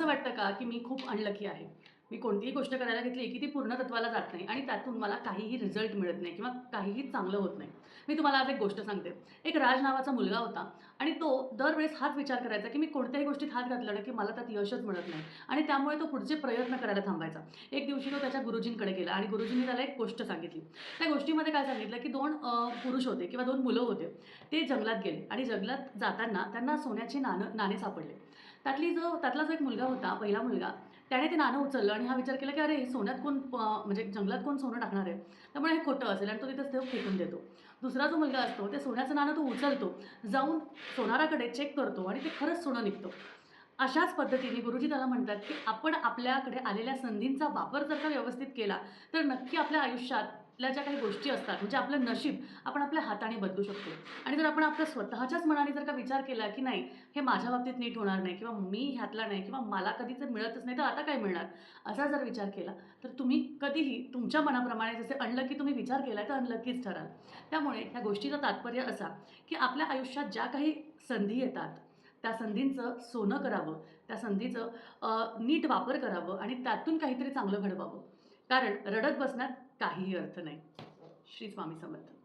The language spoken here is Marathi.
वाटतं का, की मी खूप अनलकी आहे. मी कोणतीही गोष्ट करायला घेतली, की ती पूर्णतत्त्वाला जात नाही आणि त्यातून मला काहीही रिझल्ट मिळत नाही किंवा काहीही चांगलं होत नाही. मी तुम्हाला आज एक गोष्ट सांगते. एक राज नावाचा मुलगा होता आणि तो दरवेळेस हाच विचार करायचा, की मी कोणत्याही गोष्टीत हात घातला ना, की मला त्यात यशच मिळत नाही आणि त्यामुळे तो पुढचे प्रयत्न करायला थांबायचा. एक दिवशी तो त्याच्या गुरुजींकडे गेला आणि गुरुजींनी त्याला एक गोष्ट सांगितली. त्या गोष्टीमध्ये काय सांगितलं, की 2 पुरुष होते किंवा 2 मुलं होते. ते जंगलात गेले आणि जंगलात जाताना त्यांना सोन्याची नाणे सापडले. त्यातला जो एक मुलगा होता, पहिला मुलगा, त्याने ते नाणं उचललं आणि हा विचार केला, की अरे हे सोन्यात कोण म्हणजे जंगलात कोण सोनं टाकणार आहे? त्यामुळे हे खोटं असेल आणि तो तिथेच ते फेकून देतो. दुसरा जो मुलगा असतो, ते सोन्याचं नाणं तो उचलतो, जाऊन सोनाराकडे चेक करतो आणि ते खरंच सोनं निघतं. अशाच पद्धतीने गुरुजी त्याला म्हणतात, की आपण आपल्याकडे आलेल्या संधींचा वापर जर का व्यवस्थित केला, तर नक्की आपल्या आयुष्यातल्या ज्या काही गोष्टी असतात, म्हणजे आपलं नशीब आपण आपल्या हाताने बदलू शकतो. आणि जर आपण आपल्या स्वतःच्याच मनाने जर का विचार केला, की नाही हे माझ्या बाबतीत नीट होणार नाही किंवा मी ह्यातला नाही किंवा मला कधीच मिळतच नाही, तर आता काय मिळणार? असा जर विचार केला, तर तुम्ही कधीही तुमच्या मनाप्रमाणे जसे अनलकी तुम्ही विचार केलाय, तर अनलकीच ठराल. त्यामुळे ह्या गोष्टीचं तात्पर्य असा, की आपल्या आयुष्यात ज्या काही संधी येतात, त्या संधींचं सोनं करावं, त्या संधीचं नीट वापर करावं आणि त्यातून काहीतरी चांगलं घडवावं. कारण रडत बसण्यात काहीही अर्थ नाही. श्री स्वामी समर्थ.